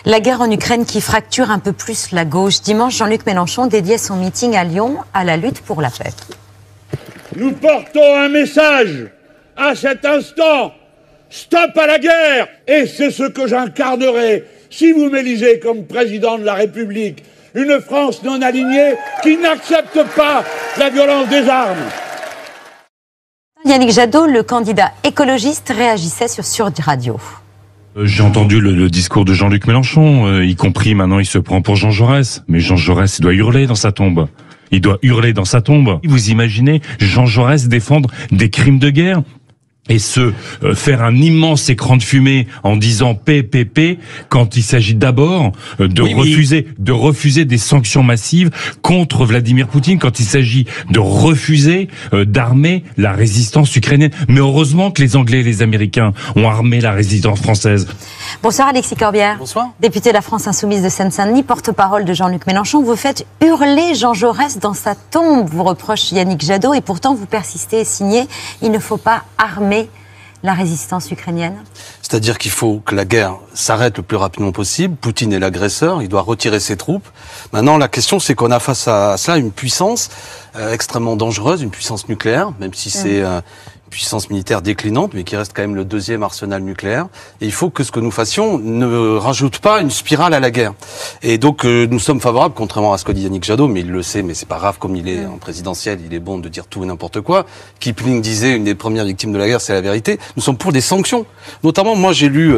La guerre en Ukraine qui fracture un peu plus la gauche. Dimanche, Jean-Luc Mélenchon dédiait son meeting à Lyon à la lutte pour la paix. Nous portons un message à cet instant. Stop à la guerre! Et c'est ce que j'incarnerai si vous m'élisez comme président de la République. Une France non alignée qui n'accepte pas la violence des armes. Yannick Jadot, le candidat écologiste, réagissait sur Sud Radio. J'ai entendu le discours de Jean-Luc Mélenchon, y compris maintenant il se prend pour Jean Jaurès. Mais Jean Jaurès, il doit hurler dans sa tombe. Il doit hurler dans sa tombe. Vous imaginez Jean Jaurès défendre des crimes de guerre et faire un immense écran de fumée en disant paix, quand il s'agit d'abord de refuser des sanctions massives contre Vladimir Poutine, quand il s'agit de refuser d'armer la résistance ukrainienne. Mais heureusement que les Anglais et les Américains ont armé la résistance française. Bonsoir Alexis Corbière. Bonsoir. Député de la France Insoumise de Seine-Saint-Denis, porte-parole de Jean-Luc Mélenchon. Vous faites hurler Jean Jaurès dans sa tombe, vous reproche Yannick Jadot, et pourtant vous persistez et signez. Il ne faut pas armer la résistance ukrainienne. C'est-à-dire qu'il faut que la guerre s'arrête le plus rapidement possible. Poutine est l'agresseur, il doit retirer ses troupes. Maintenant, la question, c'est qu'on a face à cela une puissance extrêmement dangereuse, une puissance nucléaire, même si c'est une puissance militaire déclinante, mais qui reste quand même le deuxième arsenal nucléaire. Et il faut que ce que nous fassions ne rajoute pas une spirale à la guerre. Et donc, nous sommes favorables, contrairement à ce que dit Yannick Jadot, mais il le sait, mais c'est pas grave, comme il est en présidentiel, il est bon de dire tout et n'importe quoi. Kipling disait, une des premières victimes de la guerre, c'est la vérité. Nous sommes pour des sanctions. Notamment, moi, j'ai lu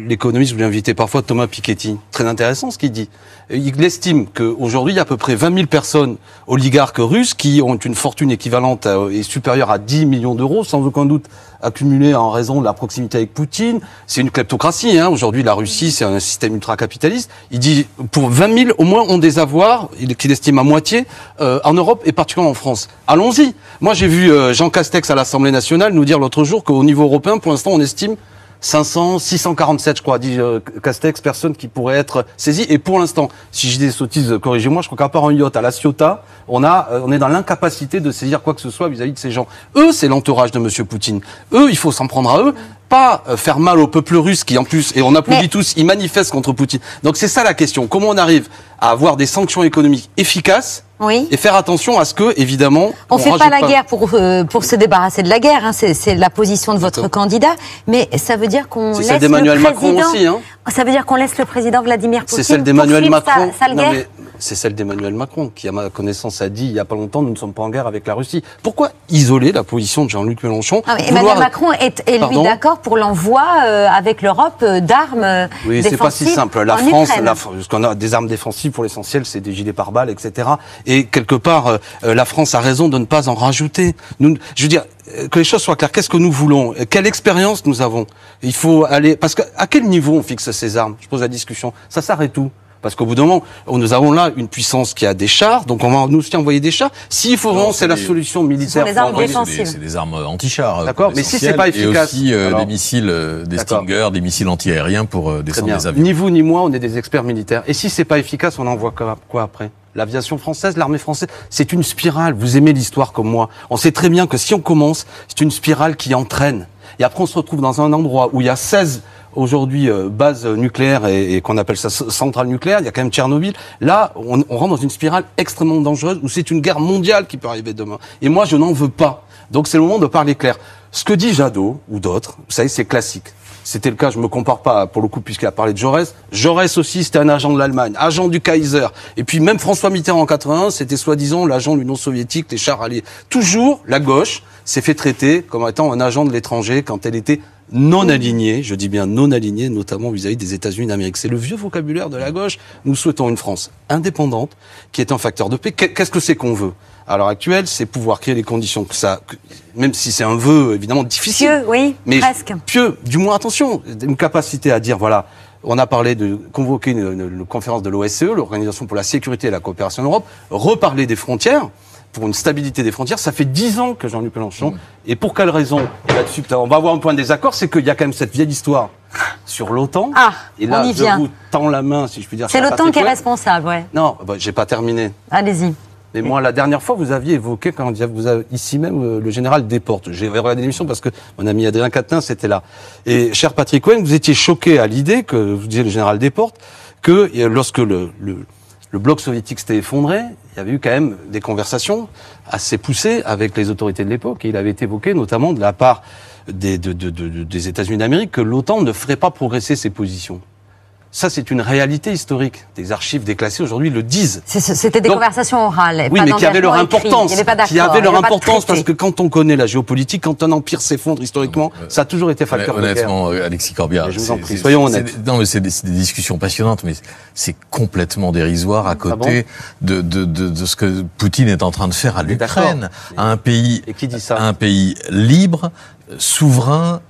l'économiste, je l'ai invité parfois, Thomas Piketty. Très intéressant ce qu'il dit. Il estime qu'aujourd'hui, il y a à peu près 20 000 personnes oligarques russes qui ont une fortune équivalente et supérieure à 10 millions d'euros, sans aucun doute accumulée en raison de la proximité avec Poutine. C'est une kleptocratie, hein. Aujourd'hui, la Russie, c'est un système ultra-capitaliste. Il dit, pour 20 000, au moins, ont des avoirs, qu'il estime à moitié, en Europe et particulièrement en France. Allons-y. Moi, j'ai vu Jean Castex à l'Assemblée nationale nous dire l'autre jour qu'au niveau européen, pour l'instant, on estime 647, je crois, dit Castex, personnes qui pourraient être saisies. Et pour l'instant, si j'ai des sottises, corrigez-moi, je crois qu'à part un yacht à la Ciotat, on est dans l'incapacité de saisir quoi que ce soit vis-à-vis de ces gens. Eux, c'est l'entourage de Monsieur Poutine. Eux, il faut s'en prendre à eux. Pas faire mal au peuple russe qui, en plus, et on applaudit tous, ils manifestent contre Poutine. Donc c'est ça la question. Comment on arrive à avoir des sanctions économiques efficaces et faire attention à ce que, évidemment, on fait pas la guerre pour se débarrasser de la guerre. Hein. C'est la position de votre candidat, mais ça veut dire qu'on laisse celle d'Emmanuel Macron aussi. Hein. Ça veut dire qu'on laisse le président Vladimir Poutine. C'est celle d'Emmanuel Macron. Sa guerre. C'est celle d'Emmanuel Macron qui, à ma connaissance, a dit il y a pas longtemps nous ne sommes pas en guerre avec la Russie. Pourquoi isoler la position de Jean-Luc Mélenchon? Emmanuel Macron est lui d'accord pour l'envoi avec l'Europe d'armes défensives. Oui, c'est pas si simple. La France, parce qu'on a des armes défensives pour l'essentiel, c'est des gilets pare-balles, etc. Et quelque part, la France a raison de ne pas en rajouter. Je veux dire, que les choses soient claires. Qu'est-ce que nous voulons? Quelle expérience nous avons? Il faut aller, parce qu'à quel niveau on fixe ces armes? Je pose la discussion. Ça s'arrête où? Parce qu'au bout d'un moment, nous avons là une puissance qui a des chars, donc on va nous aussi envoyer des chars. S'il faut vraiment, c'est la solution militaire. Ce sont des armes défensives. C'est des armes anti-chars. D'accord, mais si c'est pas efficace. Et aussi des missiles, des Stinger, des missiles anti-aériens pour descendre des avions. Ni vous ni moi, on est des experts militaires. Et si c'est pas efficace, on envoie quoi après? L'aviation française, l'armée française, c'est une spirale. Vous aimez l'histoire comme moi. On sait très bien que si on commence, c'est une spirale qui entraîne. Et après, on se retrouve dans un endroit où il y a 16 aujourd'hui bases nucléaires et qu'on appelle ça centrale nucléaire, il y a quand même Tchernobyl. Là, on rentre dans une spirale extrêmement dangereuse où c'est une guerre mondiale qui peut arriver demain. Et moi, je n'en veux pas. Donc c'est le moment de parler clair. Ce que dit Jadot ou d'autres, vous savez, c'est classique. C'était le cas, je me compare pas pour le coup puisqu'il a parlé de Jaurès. Jaurès aussi, c'était un agent de l'Allemagne, agent du Kaiser. Et puis même François Mitterrand en 81, c'était soi-disant l'agent de l'Union soviétique, les chars alliés. Toujours, la gauche s'est fait traiter comme étant un agent de l'étranger quand elle était non alignée, je dis bien non alignée, notamment vis-à-vis des États-Unis d'Amérique. C'est le vieux vocabulaire de la gauche. Nous souhaitons une France indépendante, qui est un facteur de paix. Qu'est-ce que c'est qu'on veut? À l'heure actuelle, c'est pouvoir créer les conditions même si c'est un vœu évidemment difficile. Pieux, oui, mais presque. Pieux, du moins attention, une capacité à dire, voilà, on a parlé de convoquer une conférence de l'OSCE, l'Organisation pour la sécurité et la coopération en Europe, reparler des frontières, pour une stabilité des frontières. Ça fait 10 ans que Jean-Luc Mélenchon, et pour quelle raison? Et là-dessus, on va avoir un point de désaccord, c'est qu'il y a quand même cette vieille histoire sur l'OTAN. Ah, et là, on y vient. Je vous tends la main, si je puis dire. C'est l'OTAN qui est responsable, ouais. Non, j'ai pas terminé. Allez-y. Mais moi, la dernière fois, vous aviez évoqué, quand vous avez, ici même, le général Desportes. J'ai regardé l'émission parce que mon ami Adrien Quatennens était là. Et, cher Patrick Cohen, vous étiez choqué à l'idée que, vous disiez le général Desportes, que lorsque le bloc soviétique s'était effondré, il y avait eu quand même des conversations assez poussées avec les autorités de l'époque, et il avait été évoqué notamment de la part des États-Unis d'Amérique que l'OTAN ne ferait pas progresser ses positions. Ça, c'est une réalité historique. Des archives déclassées aujourd'hui le disent. C'était des conversations orales. Oui, mais qui avaient leur importance. Qui avaient leur importance parce que quand on connaît la géopolitique, quand un empire s'effondre historiquement, ça a toujours été facteur de guerre. Honnêtement, Alexis Corbière, je vous en prie, soyons honnêtes. Non, mais c'est des discussions passionnantes, mais c'est complètement dérisoire à côté de ce que Poutine est en train de faire à l'Ukraine, à un pays, et qui dit ça, à un pays libre, souverain,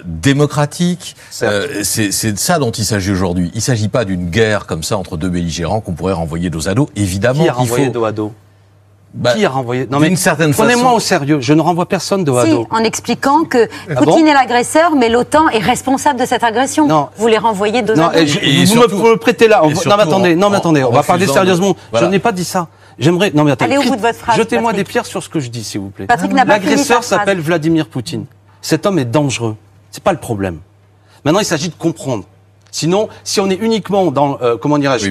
démocratique. C'est de ça dont il s'agit aujourd'hui. Il ne s'agit pas d'une guerre comme ça entre deux belligérants qu'on pourrait renvoyer dos à dos. Évidemment, qui a renvoyé dos à dos? Qui a renvoyé? Non, mais prenez-moi façon... au sérieux. Je ne renvoie personne dos à dos. En expliquant que Poutine est l'agresseur, mais l'OTAN est responsable de cette agression. Non. Vous les renvoyez dos à dos. Vous me prêtez là. Non, mais attendez. On va parler sérieusement. Voilà. Je n'ai pas dit ça. J'aimerais. Non, mais attendez. Allez au bout de votre phrase. Jetez-moi des pierres sur ce que je dis, s'il vous plaît. L'agresseur s'appelle Vladimir Poutine. Cet homme est dangereux. C'est pas le problème. Maintenant, il s'agit de comprendre. Sinon, si on est uniquement dans, comment dirais-je,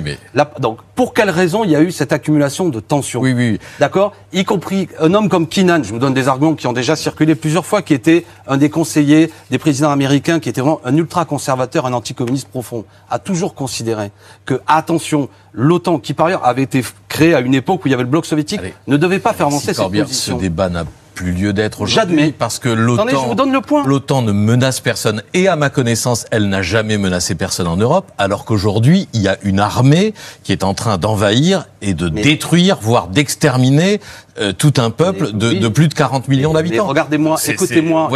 donc, pour quelle raison il y a eu cette accumulation de tensions? Oui. D'accord? Y compris un homme comme Keenan, je vous donne des arguments qui ont déjà circulé plusieurs fois, qui était un des conseillers des présidents américains, qui était vraiment un ultra-conservateur, un anticommuniste profond, a toujours considéré que, attention, l'OTAN, qui par ailleurs avait été créée à une époque où il y avait le bloc soviétique, ne devait pas faire avancer cette position. Ce débat n'a plus lieu d'être aujourd'hui parce que l'OTAN, je vous donne le point. L'OTAN ne menace personne et à ma connaissance, elle n'a jamais menacé personne en Europe, alors qu'aujourd'hui, il y a une armée qui est en train d'envahir et de détruire, voire d'exterminer tout un peuple de plus de 40 millions d'habitants. Regardez-moi, écoutez-moi,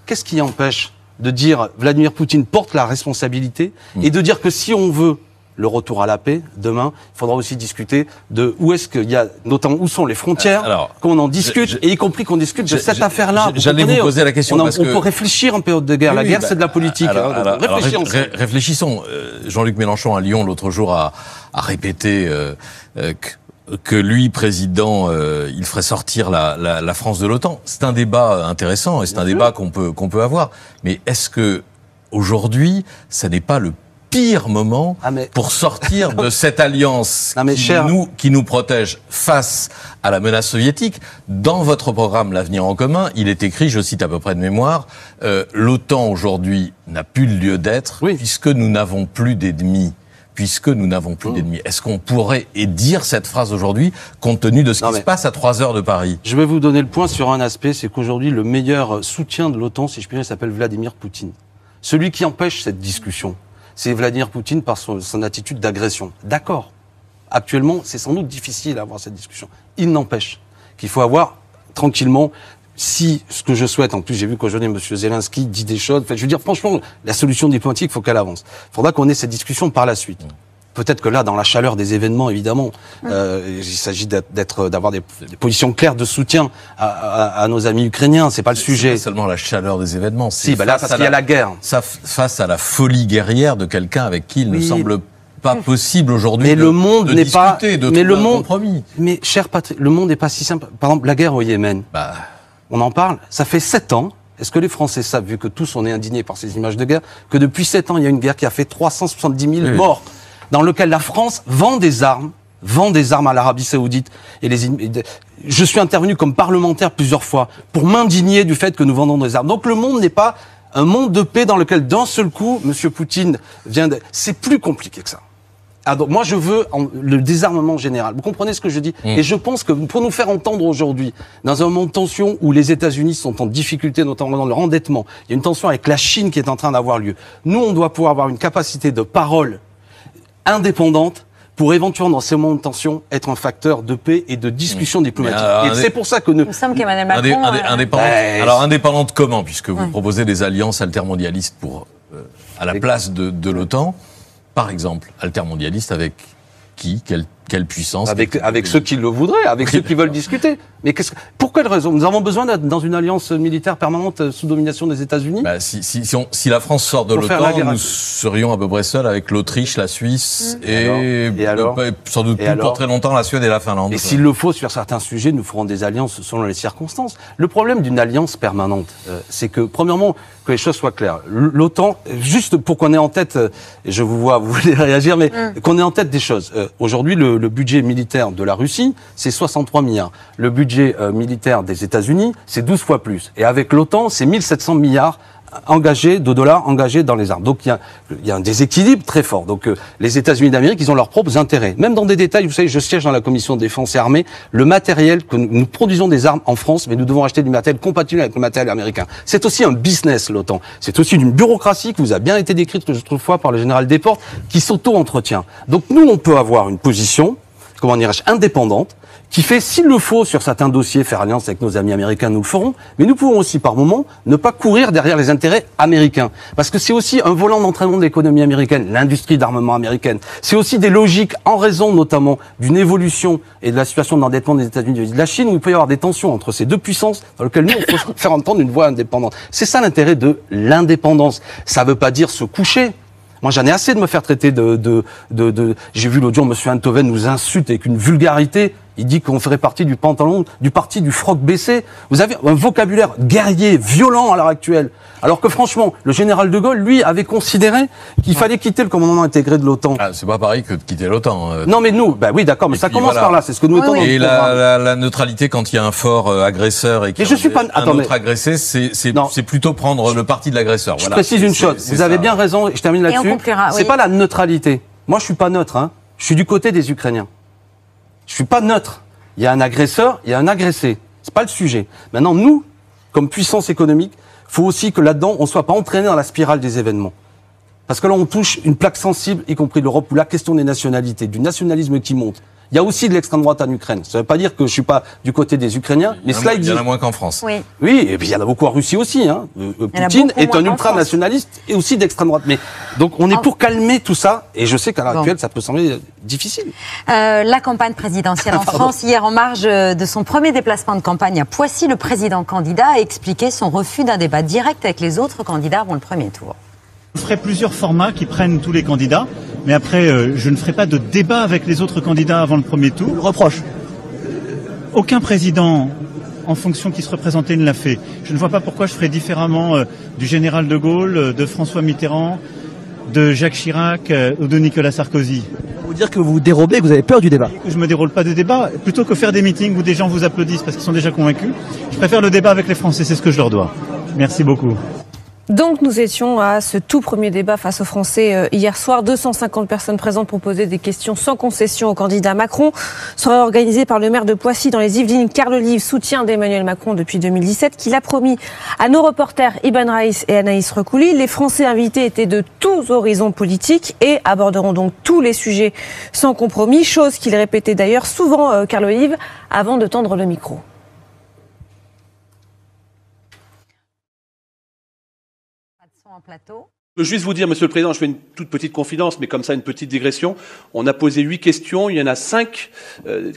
qu'est-ce qui empêche de dire Vladimir Poutine porte la responsabilité et de dire que si on veut le retour à la paix, demain, il faudra aussi discuter de où est-ce qu'il y a, notamment où sont les frontières, qu'on en discute, et y compris qu'on discute de cette affaire-là. J'allais vous poser la question parce on peut réfléchir en période de guerre. La guerre, c'est de la politique. Réfléchissons. Jean-Luc Mélenchon à Lyon l'autre jour a répété que lui, président, il ferait sortir la France de l'OTAN. C'est un débat intéressant et c'est un débat qu'on peut avoir. Mais est-ce que aujourd'hui, ça n'est pas le pire moment pour sortir de cette alliance qui nous protège face à la menace soviétique? Dans votre programme L'Avenir en commun, il est écrit, je cite à peu près de mémoire, l'OTAN aujourd'hui n'a plus de lieu d'être puisque nous n'avons plus d'ennemis. Est-ce qu'on pourrait dire cette phrase aujourd'hui, compte tenu de ce qui se passe à 3 heures de Paris? Je vais vous donner le point sur un aspect, c'est qu'aujourd'hui, le meilleur soutien de l'OTAN, si je puis dire, s'appelle Vladimir Poutine. Celui qui empêche cette discussion, c'est Vladimir Poutine par son attitude d'agression. D'accord. Actuellement, c'est sans doute difficile d'avoir cette discussion. Il n'empêche qu'il faut avoir tranquillement, si ce que je souhaite, en plus j'ai vu qu'aujourd'hui M. Zelensky dit des choses, je veux dire franchement, la solution diplomatique, il faut qu'elle avance. Il faudra qu'on ait cette discussion par la suite. Peut-être que là, dans la chaleur des événements, évidemment, il s'agit d'avoir des positions claires de soutien à nos amis ukrainiens. C'est pas le sujet. C'est pas seulement la chaleur des événements. Là, parce qu'il y a la guerre. Face à la folie guerrière de quelqu'un avec qui il ne semble pas possible aujourd'hui le monde de discuter, de trouver un compromis. Mais cher Patrick, le monde n'est pas si simple. Par exemple, la guerre au Yémen. On en parle. Ça fait 7 ans. Est-ce que les Français savent, vu que tous on est indignés par ces images de guerre, que depuis 7 ans, il y a une guerre qui a fait 370 000 morts, dans lequel la France vend des armes à l'Arabie Saoudite. Je suis intervenu comme parlementaire plusieurs fois pour m'indigner du fait que nous vendons des armes. Donc le monde n'est pas un monde de paix dans lequel d'un seul coup, M. Poutine vient de... C'est plus compliqué que ça. Donc moi je veux le désarmement général. Vous comprenez ce que je dis? Et je pense que pour nous faire entendre aujourd'hui, dans un moment de tension où les États-Unis sont en difficulté, notamment dans leur endettement, il y a une tension avec la Chine qui est en train d'avoir lieu. Nous, on doit pouvoir avoir une capacité de parole indépendante pour éventuellement, dans ces moments de tension, être un facteur de paix et de discussion diplomatique. Et c'est pour ça que nous sommes qu'Emmanuel Macron... indépendante comment? Puisque vous proposez des alliances altermondialistes à la place de l'OTAN. Par exemple, altermondialiste avec qui? Quel quelle puissance. Avec ceux qui le voudraient, avec ceux qui veulent discuter. Mais pour quelle raison? Nous avons besoin d'être dans une alliance militaire permanente sous domination des États-Unis? Si la France sort de l'OTAN, nous serions à peu près seuls avec l'Autriche, la Suisse et sans doute plus pour très longtemps la Suède et la Finlande. Et s'il le faut, sur certains sujets, nous ferons des alliances selon les circonstances. Le problème d'une alliance permanente, c'est que, premièrement, que les choses soient claires. L'OTAN, juste pour qu'on ait en tête, et je vous vois, vous voulez réagir, mais qu'on ait en tête des choses. Aujourd'hui, le budget militaire de la Russie, c'est 63 milliards. Le budget militaire des États-Unis, c'est 12 fois plus. Et avec l'OTAN, c'est 1700 milliards de dollars engagés dans les armes. Donc il y a un déséquilibre très fort. Donc les États-Unis d'Amérique, ils ont leurs propres intérêts. Même dans des détails, vous savez, je siège dans la commission de défense et armée, le matériel que nous produisons des armes en France, mais nous devons acheter du matériel compatible avec le matériel américain. C'est aussi un business, l'OTAN. C'est aussi une bureaucratie qui vous a bien été décrite autrefois par le général Desportes, qui s'auto-entretient. Donc nous, on peut avoir une position, comment dirais-je, indépendante, qui fait, s'il le faut, sur certains dossiers, faire alliance avec nos amis américains, nous le ferons, mais nous pouvons aussi, par moment, ne pas courir derrière les intérêts américains. Parce que c'est aussi un volant d'entraînement de l'économie américaine, l'industrie d'armement américaine. C'est aussi des logiques, en raison notamment d'une évolution et de la situation d'endettement des États-Unis et de la Chine, où il peut y avoir des tensions entre ces deux puissances, dans lesquelles nous, il faut faire entendre une voix indépendante. C'est ça l'intérêt de l'indépendance. Ça veut pas dire se coucher. Moi, j'en ai assez de me faire traiter j'ai vu l'audio, M. Enthoven nous insulte avec une vulgarité. Il dit qu'on ferait partie du parti du froc baissé. Vous avez un vocabulaire guerrier, violent à l'heure actuelle. Alors que franchement, le général de Gaulle, lui, avait considéré qu'il fallait quitter le commandement intégré de l'OTAN. C'est pas pareil que de quitter l'OTAN. Non, mais nous, oui, d'accord, mais ça commence par là. C'est ce que nous mettons dans le programme. La neutralité quand il y a un fort agresseur et qu'il y a un autre agressé, c'est plutôt prendre le parti de l'agresseur. Je précise une chose. Vous avez bien raison, et je termine là-dessus. C'est pas la neutralité. Moi, je suis pas neutre, hein. Je suis du côté des Ukrainiens. Je suis pas neutre. Il y a un agresseur, il y a un agressé. C'est pas le sujet. Maintenant, nous, comme puissance économique, faut aussi que là-dedans, on soit pas entraîné dans la spirale des événements. Parce que là, on touche une plaque sensible, y compris l'Europe, où la question des nationalités, du nationalisme qui monte. Il y a aussi de l'extrême droite en Ukraine. Ça ne veut pas dire que je suis pas du côté des Ukrainiens, mais cela existe. Il y en a moins qu'en France. Oui, et puis il y en a beaucoup en Russie aussi. Hein. Poutine est un ultranationaliste et aussi d'extrême droite. Mais donc on est pour calmer tout ça. Et je sais qu'à l'heure actuelle, ça peut sembler difficile. La campagne présidentielle en France, hier en marge de son premier déplacement de campagne à Poissy, le président candidat a expliqué son refus d'un débat direct avec les autres candidats avant le premier tour. Je ferai plusieurs formats qui prennent tous les candidats, mais après, je ne ferai pas de débat avec les autres candidats avant le premier tour. Reproche. Aucun président, en fonction qui se représentait, ne l'a fait. Je ne vois pas pourquoi je ferais différemment du général de Gaulle, de François Mitterrand, de Jacques Chirac ou de Nicolas Sarkozy. Vous dire que vous vous dérobez, que vous avez peur du débat. Je me déroule pas de débat. Plutôt que faire des meetings où des gens vous applaudissent parce qu'ils sont déjà convaincus, je préfère le débat avec les Français, c'est ce que je leur dois. Merci beaucoup. Donc nous étions à ce tout premier débat face aux Français hier soir. 250 personnes présentes pour poser des questions sans concession au candidat Macron. Sera organisé par le maire de Poissy dans les Yvelines, Carl Olive, soutien d'Emmanuel Macron depuis 2017, qu'il a promis à nos reporters Iban Raïs et Anaïs Recouli. Les Français invités étaient de tous horizons politiques et aborderont donc tous les sujets sans compromis, chose qu'il répétait d'ailleurs souvent, Carl Olive, avant de tendre le micro. En plateau. Je peux juste vous dire, Monsieur le Président, je fais une toute petite confidence, mais comme ça, une petite digression. On a posé 8 questions, il y en a 5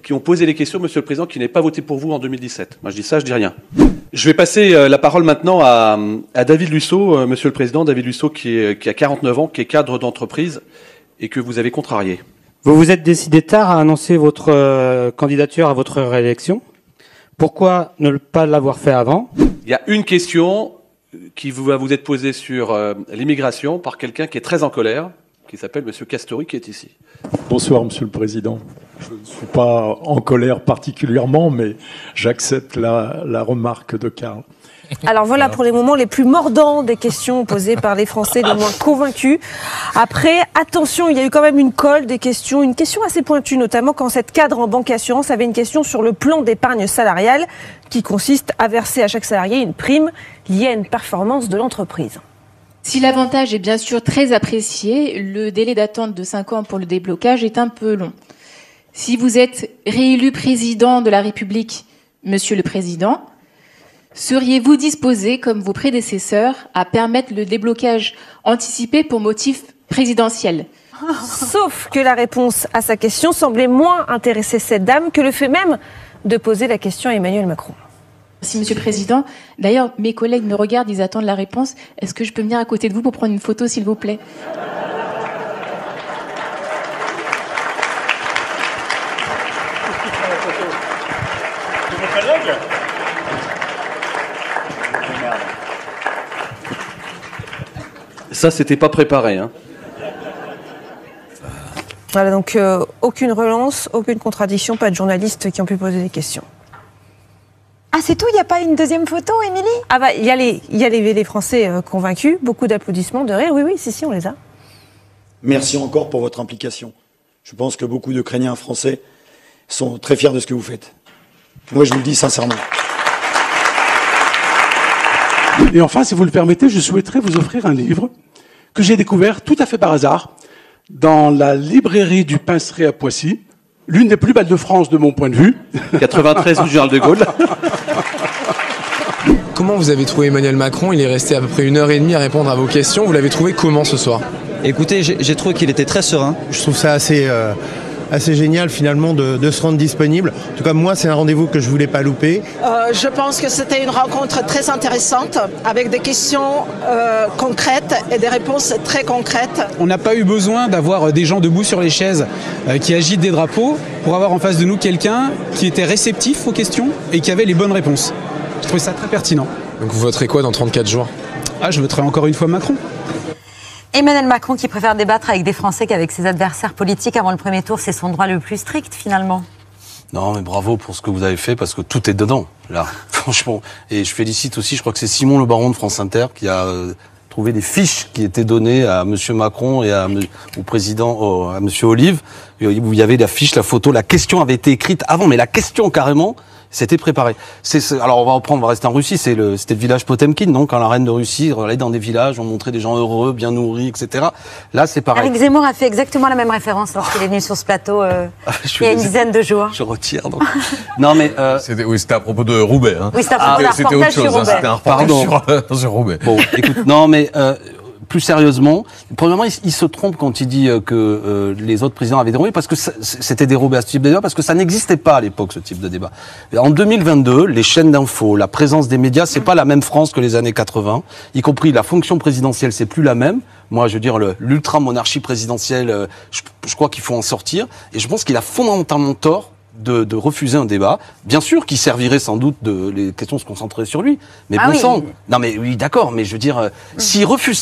qui ont posé les questions, Monsieur le Président, qui n'avaient pas voté pour vous en 2017. Moi, je dis ça, je dis rien. Je vais passer la parole maintenant à David Lussault, Monsieur le Président. David Lussault qui a 49 ans, qui est cadre d'entreprise et que vous avez contrarié. Vous vous êtes décidé tard à annoncer votre candidature à votre réélection. Pourquoi ne pas l'avoir fait avant? Il y a une question qui va vous être posée sur l'immigration par quelqu'un qui est très en colère, qui s'appelle Monsieur Castori, qui est ici. Bonsoir, Monsieur le Président. Je ne suis pas en colère particulièrement, mais j'accepte la remarque de Karl. Alors voilà pour les moments les plus mordants des questions posées par les Français les moins convaincus. Après, attention, il y a eu quand même une colle des questions, une question assez pointue, notamment quand cette cadre en banque assurance avait une question sur le plan d'épargne salariale qui consiste à verser à chaque salarié une prime liée à une performance de l'entreprise. Si l'avantage est bien sûr très apprécié, le délai d'attente de 5 ans pour le déblocage est un peu long. Si vous êtes réélu président de la République, Monsieur le Président, seriez-vous disposé, comme vos prédécesseurs, à permettre le déblocage anticipé pour motif présidentiel? Sauf que la réponse à sa question semblait moins intéresser cette dame que le fait même de poser la question à Emmanuel Macron. Merci, Monsieur le Président. D'ailleurs, mes collègues me regardent, ils attendent la réponse. Est-ce que je peux venir à côté de vous pour prendre une photo, s'il vous plaît? Ça, c'était pas préparé, hein. Voilà, donc aucune relance, aucune contradiction, pas de journalistes qui ont pu poser des questions. Ah, c'est tout? Il n'y a pas une deuxième photo, Émilie? Ah bah, il y a les Français convaincus, beaucoup d'applaudissements, de rire. Oui, si, on les a. Merci encore pour votre implication. Je pense que beaucoup d'Ukrainiens français sont très fiers de ce que vous faites. Moi, je vous le dis sincèrement. Et enfin, si vous le permettez, je souhaiterais vous offrir un livre que j'ai découvert tout à fait par hasard dans la librairie du Pinceret à Poissy, l'une des plus belles de France de mon point de vue. 93 rue Charles de Gaulle. Comment vous avez trouvé Emmanuel Macron? Il est resté à peu près 1h30 à répondre à vos questions. Vous l'avez trouvé comment ce soir? Écoutez, j'ai trouvé qu'il était très serein. Je trouve ça assez génial finalement de se rendre disponible. En tout cas, moi, c'est un rendez-vous que je voulais pas louper. Je pense que c'était une rencontre très intéressante avec des questions concrètes et des réponses très concrètes. On n'a pas eu besoin d'avoir des gens debout sur les chaises qui agitent des drapeaux pour avoir en face de nous quelqu'un qui était réceptif aux questions et qui avait les bonnes réponses. Je trouvais ça très pertinent. Donc vous voterez quoi dans 34 jours? Ah, je voterai encore une fois Macron. Emmanuel Macron qui préfère débattre avec des Français qu'avec ses adversaires politiques avant le premier tour, c'est son droit le plus strict finalement. Non, mais bravo pour ce que vous avez fait, parce que tout est dedans, là, franchement. Et je félicite aussi, je crois que c'est Simon Le Baron de France Inter qui a trouvé des fiches qui étaient données à Monsieur Macron et au président, à Monsieur Olive, où il y avait la fiche, la photo, la question avait été écrite avant, mais la question carrément, c'était préparé. Alors on va rester en Russie, c'était le village Potemkin, donc quand la reine de Russie allait dans des villages, on montrait des gens heureux, bien nourris, etc. Là, c'est pareil. Eric Zemmour a fait exactement la même référence lorsqu'il est venu sur ce plateau il y a une dizaine de jours. Je retire donc. Non mais c'était à propos de Roubaix. Hein. Oui, c'était à propos d'un reportage sur Roubaix. C'était un reportage sur Roubaix. Bon, écoute, non mais plus sérieusement, premièrement, il se trompe quand il dit que les autres présidents avaient dérobé, parce que c'était dérobé à ce type de débat, parce que ça n'existait pas à l'époque, ce type de débat. En 2022, les chaînes d'infos, la présence des médias, c'est pas la même France que les années 80, y compris la fonction présidentielle, c'est plus la même. Moi, je veux dire, l'ultra-monarchie présidentielle, je crois qu'il faut en sortir, et je pense qu'il a fondamentalement tort de refuser un débat, bien sûr qu'il servirait sans doute les questions se concentraient sur lui, mais bon sang. Non mais oui, d'accord, mais je veux dire, s'il refuse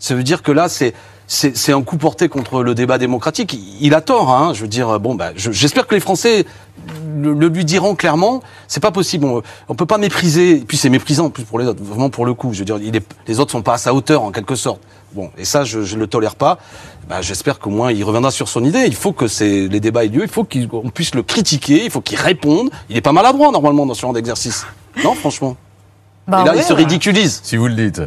ça veut dire que là c'est un coup porté contre le débat démocratique. Il a tort, hein. Je veux dire, bon, j'espère que les Français le lui diront clairement. C'est pas possible. On peut pas mépriser. Et puis c'est méprisant en plus pour les autres. Vraiment pour le coup. Je veux dire, les autres sont pas à sa hauteur en quelque sorte. Bon, et ça, je le tolère pas. J'espère qu'au moins il reviendra sur son idée. Il faut que les débats aient lieu. Il faut qu'on puisse le critiquer. Il faut qu'il réponde. Il est pas maladroit normalement dans ce genre d'exercice. Non, franchement. Et là, il se ridiculise. Si vous le dites.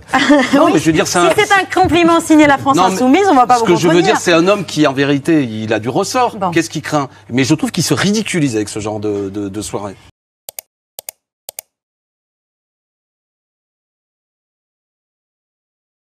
Non, mais je veux dire, si c'est un compliment signé la France Insoumise, on va pas vous comprendre. Ce que je veux dire, c'est un homme qui, en vérité, il a du ressort. Qu'est-ce qu'il craint? Mais je trouve qu'il se ridiculise avec ce genre de soirée.